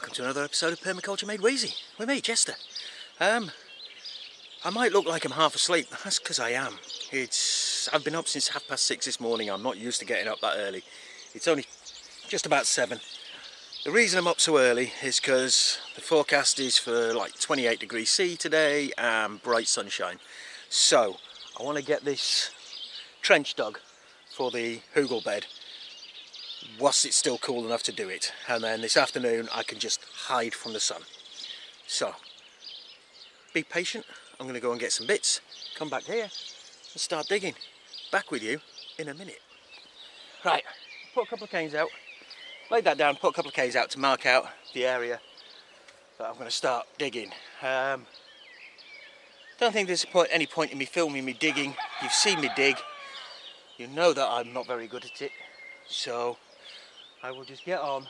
welcome to another episode of Permaculture made Wheezy with me, Jester. I might look like I'm half asleep. That's because I am. I've been up since 6:30 this morning. I'm not used to getting up that early. It's only just about 7. The reason I'm up so early is because the forecast is for like 28 degrees C today and bright sunshine. So I want to get this trench dug for the Hugel bed whilst it's still cool enough to do it, and then this afternoon I can just hide from the sun. So be patient. I'm going to go and get some bits, come back here and start digging. Back with you in a minute. Right, put a couple of canes out, laid that down, put a couple of canes out to mark out the area that I'm going to start digging. Don't think there's any point in me filming me digging. You've seen me dig, you know that I'm not very good at it, so I will just get on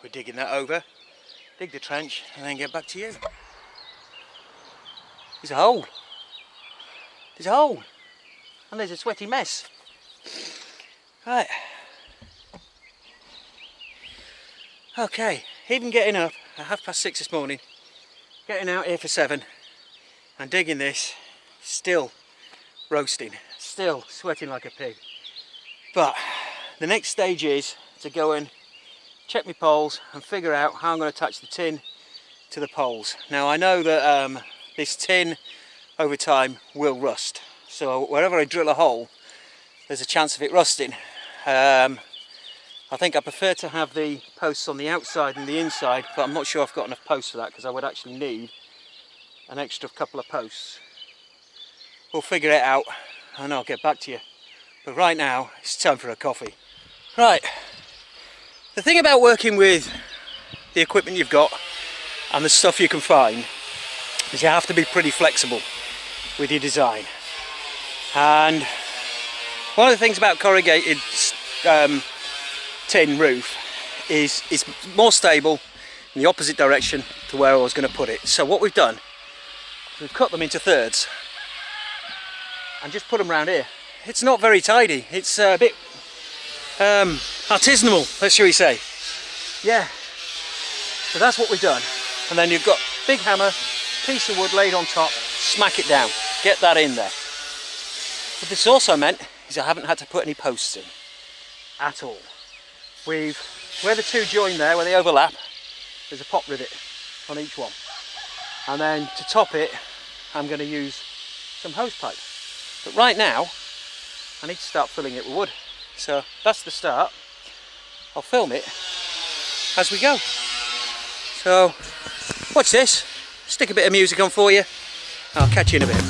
with digging that over, dig the trench and then get back to you. There's a hole. There's a hole. And there's a sweaty mess. Right. Okay, even getting up at 6:30 this morning, getting out here for 7 and digging this, still roasting, still sweating like a pig. But the next stage is to go and check my poles and figure out how I'm going to attach the tin to the poles. Now I know that this tin over time will rust, so wherever I drill a hole there's a chance of it rusting. I think I prefer to have the posts on the outside than the inside, but I'm not sure I've got enough posts for that because I would actually need an extra couple of posts. We'll figure it out and I'll get back to you, but right now it's time for a coffee. Right, the thing about working with the equipment you've got and the stuff you can find is you have to be pretty flexible with your design. And one of the things about corrugated tin roof is it's more stable in the opposite direction to where I was going to put it. So what we've done, we've cut them into thirds and just put them around here. It's not very tidy, it's a bit artisanal, let's shall we say. Yeah, so that's what we've done. And then you've got big hammer, piece of wood laid on top, smack it down, get that in there. What this also meant is I haven't had to put any posts in at all. Where the two join there, where they overlap, there's a pop rivet on each one. And then to top it, I'm going to use some hose pipe. But right now, I need to start filling it with wood. So that's the start. I'll film it as we go. So watch this, stick a bit of music on for you. I'll catch you in a bit.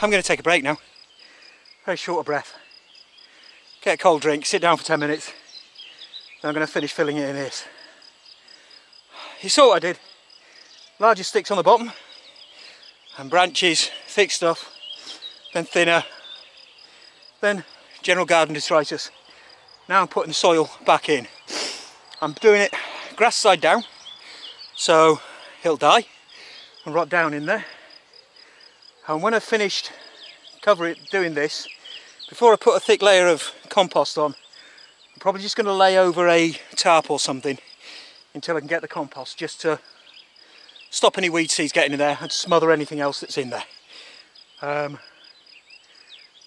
I'm going to take a break now. Very short of breath. Get a cold drink, sit down for 10 minutes. Then I'm going to finish filling it in this. You saw what I did. Larger sticks on the bottom. And branches, thick stuff. Then thinner. Then general garden detritus. Now I'm putting the soil back in. I'm doing it grass side down. So it'll die and rot down in there. And when I've finished doing this, before I put a thick layer of compost on, I'm probably just going to lay over a tarp or something until I can get the compost, just to stop any weed seeds getting in there and smother anything else that's in there.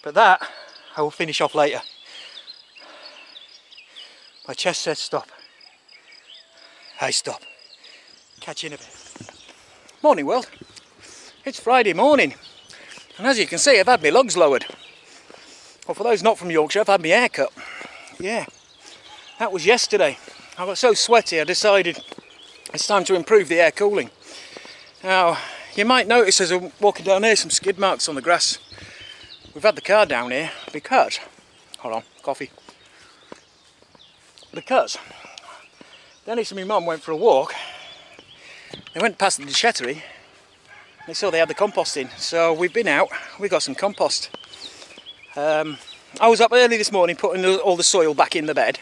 But that I will finish off later. My chest says stop. I stop. Catch you in a bit. Morning world. It's Friday morning. And as you can see, I've had my lugs lowered. Well, for those not from Yorkshire, I've had my hair cut. Yeah, that was yesterday. I got so sweaty I decided it's time to improve the air cooling. Now, you might notice as I'm walking down here some skid marks on the grass. We've had the car down here because, hold on, coffee. Because Dennis and my mum went for a walk. They went past the dechettery. They saw they had the compost in, so we've been out, we got some compost. I was up early this morning putting all the soil back in the bed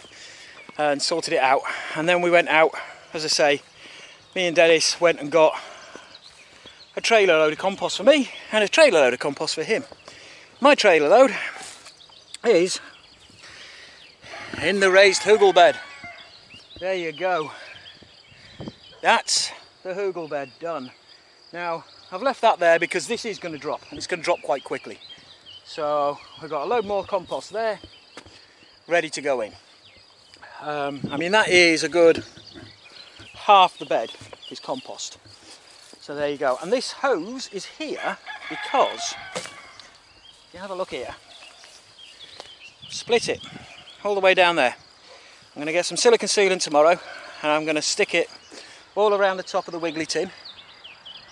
and sorted it out, and then we went out, as I say, me and Dennis went and got a trailer load of compost for me and a trailer load of compost for him. My trailer load is in the raised Hugel bed. There you go. That's the Hugel bed done. Now, I've left that there because this is going to drop, and it's going to drop quite quickly. So we've got a load more compost there, ready to go in. I mean, that is a good half the bed is compost. So there you go. And this hose is here because, you have a look here, split it all the way down there. I'm going to get some silicone sealant tomorrow, and I'm going to stick it all around the top of the wiggly tin.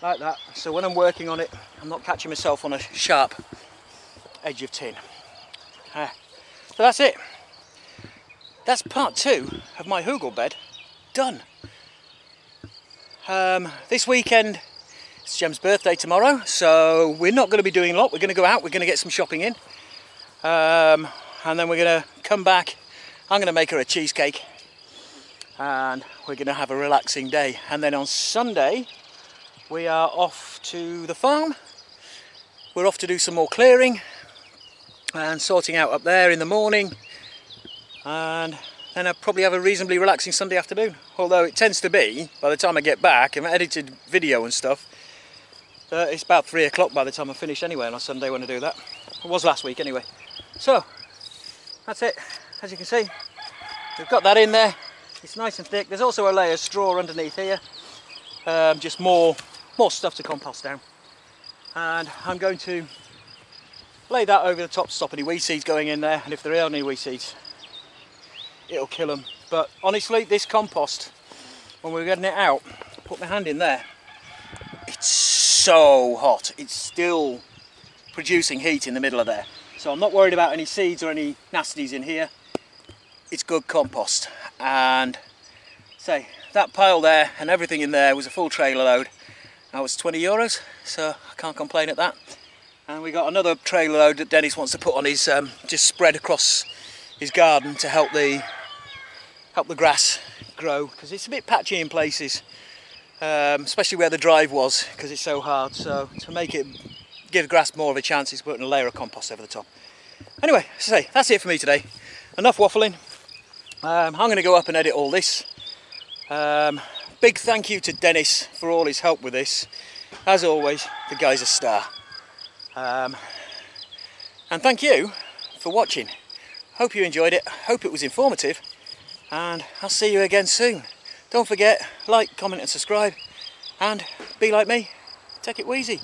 Like that, so when I'm working on it, I'm not catching myself on a sharp edge of tin. So that's it. That's part 2 of my Hugel bed done. This weekend, it's Jem's birthday tomorrow, so we're not going to be doing a lot. We're going to go out, we're going to get some shopping in. And then we're going to come back. I'm going to make her a cheesecake. And we're going to have a relaxing day. And then on Sunday, we are off to the farm. We're off to do some more clearing and sorting out up there in the morning, and then I'll probably have a reasonably relaxing Sunday afternoon, although it tends to be, by the time I get back and edited video and stuff, it's about 3 o'clock by the time I finish anyway on a Sunday when I do that. It was last week anyway. So that's it. As you can see, we've got that in there. It's nice and thick. There's also a layer of straw underneath here, just more stuff to compost down, and I'm going to lay that over the top to stop any weed seeds going in there, and if there are any weed seeds it'll kill them. But honestly, this compost, when we were getting it out, put my hand in there, it's so hot, it's still producing heat in the middle of there, so I'm not worried about any seeds or any nasties in here. It's good compost. And say that pile there and everything in there was a full trailer load. That was €20, so I can't complain at that. And we got another trailer load that Dennis wants to put on his, just spread across his garden to help the grass grow, because it's a bit patchy in places, especially where the drive was, because it's so hard. So to make it give grass more of a chance, he's putting a layer of compost over the top. Anyway, as I say, that's it for me today. Enough waffling. I'm going to go up and edit all this. Big thank you to Dennis for all his help with this. As always, the guy's a star. And thank you for watching. Hope you enjoyed it, hope it was informative, and I'll see you again soon. Don't forget, like, comment and subscribe, and be like me, take it wheezy.